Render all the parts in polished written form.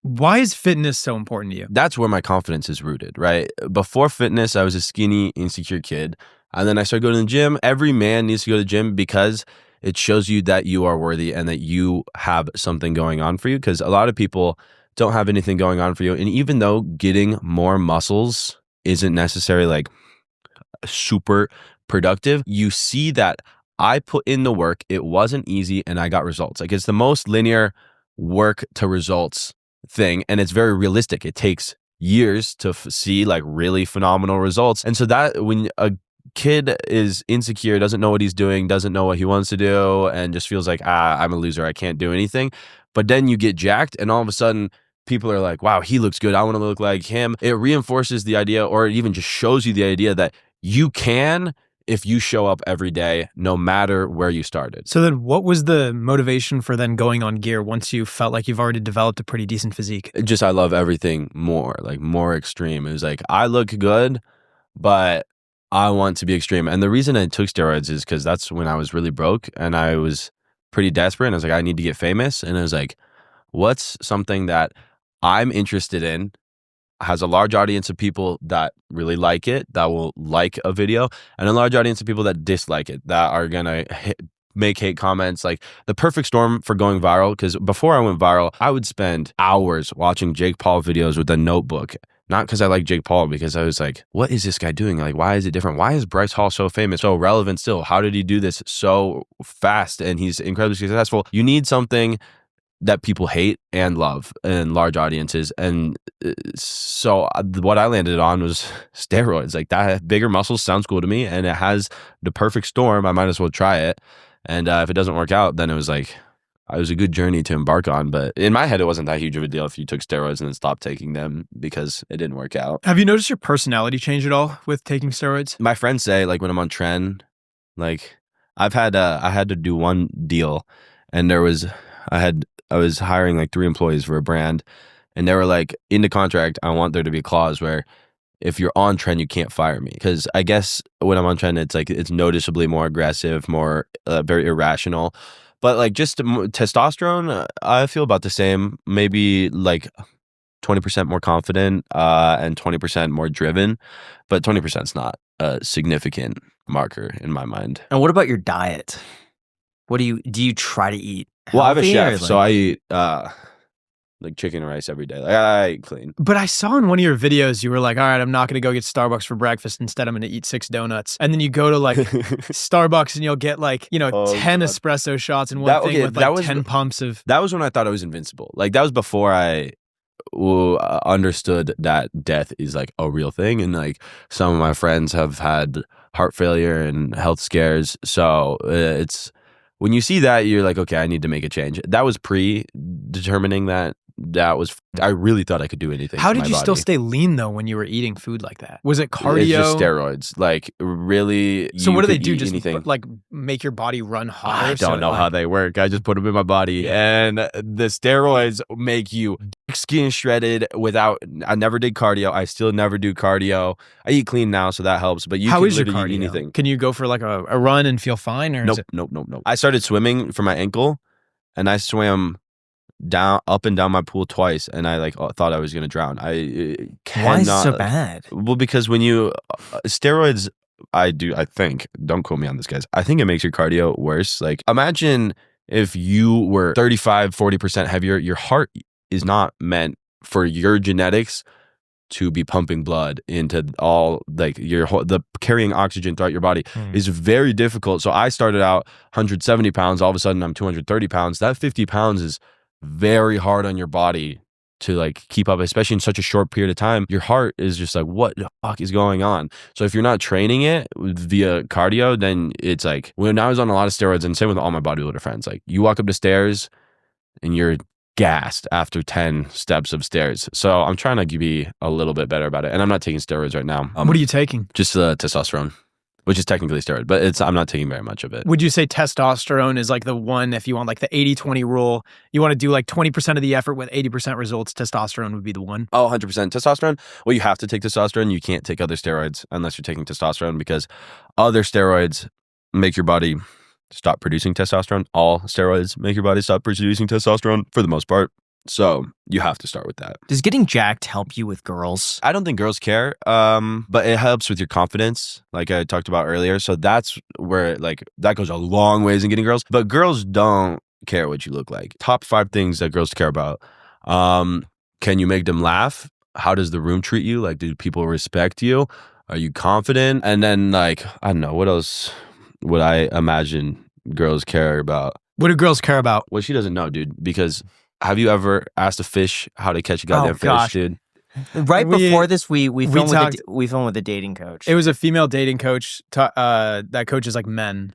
Why is fitness so important to you? That's where my confidence is rooted, right? Before fitness, I was a skinny, insecure kid. And then I started going to the gym. Every man needs to go to the gym because it shows you that you are worthy and that you have something going on for you. Because a lot of people don't have anything going on for you. And even though getting more muscles isn't necessarily like super productive, you see that I put in the work. It wasn't easy and I got results. Like it's the most linear work to results thing. And it's very realistic. It takes years to see like really phenomenal results. And so that when a kid is insecure, doesn't know what he's doing, doesn't know what he wants to do, and just feels like, I'm a loser, I can't do anything. But then you get jacked and all of a sudden people are like, wow, he looks good, I want to look like him. It reinforces the idea, or it even just shows you the idea that you can if you show up every day, no matter where you started. So then what was the motivation for then going on gear once you felt like you've already developed a pretty decent physique? Just, I love everything more, like more extreme. It was like, I look good, but I want to be extreme. And the reason I took steroids is because that's when I was really broke and I was pretty desperate. And I was like, I need to get famous. And I was like, what's something that I'm interested in, has a large audience of people that really like it, that will like a video, and a large audience of people that dislike it, that are gonna make hate comments. Like the perfect storm for going viral. Because before I went viral, I would spend hours watching Jake Paul videos with a notebook. Not because I like Jake Paul, because I was like, what is this guy doing? Like, why is it different? Why is Bryce Hall so famous, so relevant still? How did he do this so fast? And he's incredibly successful. You need something that people hate and love in large audiences. And so what I landed on was steroids. Like that, bigger muscles sounds cool to me, and it has the perfect storm. I might as well try it. And if it doesn't work out, then it was like, it was a good journey to embark on. But in my head, it wasn't that huge of a deal if you took steroids and then stopped taking them because it didn't work out. Have you noticed your personality change at all with taking steroids? My friends say, like, when I'm on trend, like I had to do one deal, and I was hiring like 3 employees for a brand, and they were like, in the contract, I want there to be a clause where if you're on trend, you can't fire me. Because I guess when I'm on trend, it's like, it's noticeably more aggressive, more very irrational. But like just testosterone, I feel about the same, maybe like 20% more confident and 20% more driven. But 20% is not a significant marker in my mind. And what about your diet? What do you try to eat? Well, I have a healthy, chef, or, so I eat like chicken and rice every day. Like I eat clean. But I saw in one of your videos, you were like, all right, I'm not going to go get Starbucks for breakfast. Instead, I'm going to eat 6 donuts. And then you go to like Starbucks and you'll get like, 10 espresso shots in one thing with like 10 pumps of... That was when I thought I was invincible. Like that was before I understood that death is like a real thing. And like some of my friends have had heart failure and health scares. So it's... when you see that, you're like, okay, I need to make a change. That was pre-determining that I really thought I could do anything. How did you still stay lean though when you were eating food like that? Was it cardio? It's just steroids. Like really. So what do they do? Just anything. Like make your body run hotter? I don't know how they work. I just put them in my body, and the steroids make you skin shredded without. I never did cardio. I still never do cardio. I eat clean now, so that helps. But how can is your literally cardio? eat anything. Can you go for like a run and feel fine? Or Nope. I started swimming for my ankle, and I swam up and down my pool twice, and I like thought I was gonna drown. I cannot. Why is it so bad? Well, because when you steroids, I think, don't quote me on this, guys, I think it makes your cardio worse. Like imagine if you were 35-40% heavier. Your heart is not meant for your genetics to be pumping blood into all like the carrying oxygen throughout your body is very difficult. So I started out 170 pounds. All of a sudden I'm 230 pounds. That 50 pounds is very hard on your body to like keep up, especially in such a short period of time. Your heart is just like, what the fuck is going on? So if you're not training it via cardio, then it's like, when I was on a lot of steroids, and same with all my bodybuilder friends, like you walk up the stairs and you're gassed after 10 steps of stairs. So I'm trying to be a little bit better about it. And I'm not taking steroids right now. What are you taking? Just testosterone, which is technically steroid, but I'm not taking very much of it. Would you say testosterone is like the one, if you want like the 80-20 rule, you want to do like 20% of the effort with 80% results, testosterone would be the one? Oh, 100% testosterone. Well, you have to take testosterone. You can't take other steroids unless you're taking testosterone, because other steroids make your body stop producing testosterone. All steroids make your body stop producing testosterone for the most part. So you have to start with that. Does getting jacked help you with girls? I don't think girls care, but it helps with your confidence, like I talked about earlier. So that's where like that goes a long ways in getting girls. But girls don't care what you look like. Top 5 things that girls care about. Can you make them laugh? How does the room treat you? Like, do people respect you? Are you confident? And then like, I don't know, what else would I imagine girls care about? What do girls care about? Well, she doesn't know, dude, because have you ever asked a fish how to catch a goddamn fish, dude? Right before this, we filmed with a dating coach. It was a female dating coach that coaches like men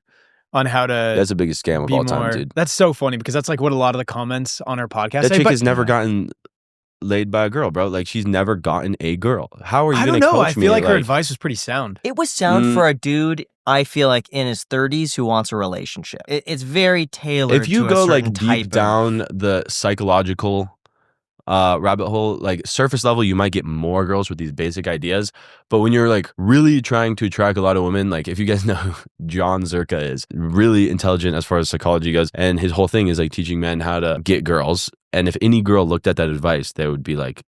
on how to. That's the biggest scam of all time, dude. That's so funny because that's like what a lot of the comments on our podcast. That chick has never gotten laid by a girl, bro. Like she's never gotten a girl. How are you going to coach me? I feel like her advice was pretty sound. It was sound for a dude, I feel like, in his 30s who wants a relationship. It's very tailored. If you to go a like certain deep down the psychological rabbit hole, like surface level, you might get more girls with these basic ideas. But when you're like really trying to attract a lot of women, like if you guys know who John Zerka is, really intelligent as far as psychology goes, and his whole thing is like teaching men how to get girls. And if any girl looked at that advice, they would be like,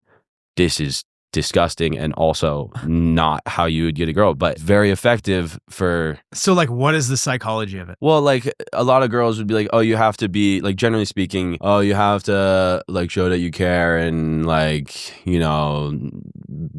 this is disgusting and also not how you would get a girl, but very effective for. So like, what is the psychology of it? Well, like a lot of girls would be like, oh, you have to be like, generally speaking, oh, you have to like show that you care and like, you know,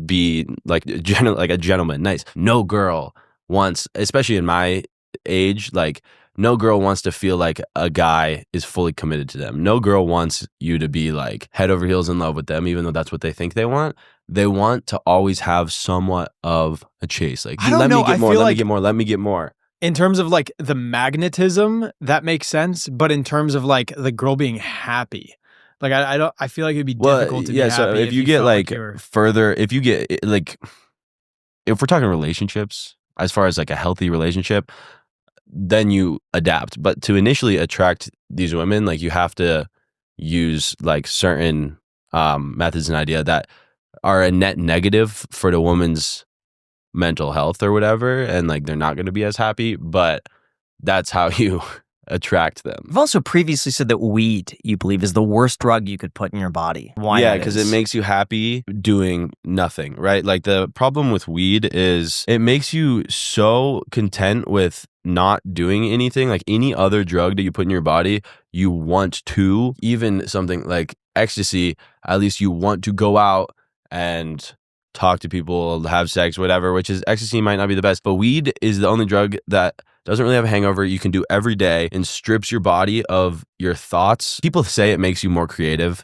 be like like a gentleman. Nice. No girl wants, especially in my age, like no girl wants to feel like a guy is fully committed to them. No girl wants you to be like head over heels in love with them, even though that's what they think they want. They want to always have somewhat of a chase. Like, let me get more, let me get more, let me get more. In terms of like the magnetism, that makes sense. But in terms of like the girl being happy, like I feel like it'd be difficult to be happy. So if you get like further, if you get like, if we're talking relationships, as far as like a healthy relationship, then you adapt. But to initially attract these women, like you have to use like certain methods and idea that are a net negative for the woman's mental health or whatever, and like they're not going to be as happy, but that's how you attract them. You've also previously said that weed, you believe, is the worst drug you could put in your body. Why? Yeah, because it makes you happy doing nothing, right? Like the problem with weed is it makes you so content with not doing anything. Like any other drug that you put in your body, you want to, even something like ecstasy, at least you want to go out and talk to people, have sex, whatever, which is ecstasy might not be the best, but weed is the only drug that doesn't really have a hangover. You can do every day and strips your body of your thoughts. People say it makes you more creative,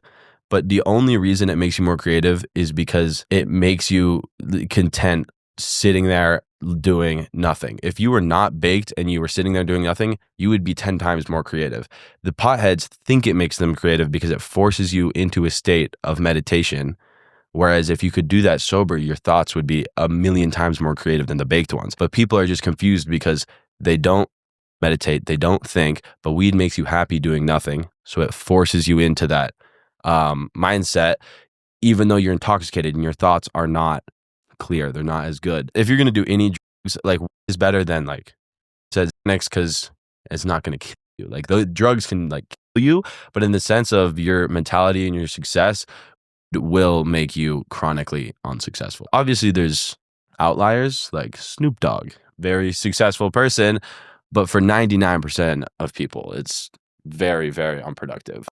but the only reason it makes you more creative is because it makes you content sitting there doing nothing. If you were not baked and you were sitting there doing nothing, you would be 10 times more creative. The potheads think it makes them creative because it forces you into a state of meditation. Whereas if you could do that sober, your thoughts would be a million times more creative than the baked ones. But people are just confused because they don't meditate, they don't think, but weed makes you happy doing nothing. So it forces you into that mindset, even though you're intoxicated and your thoughts are not clear. They're not as good. If you're going to do any drugs, like is better than like said next, because it's not going to kill you. Like the drugs can like kill you, but in the sense of your mentality and your success, it will make you chronically unsuccessful. Obviously, there's outliers like Snoop Dogg, very successful person, but for 99% of people, it's very, very unproductive.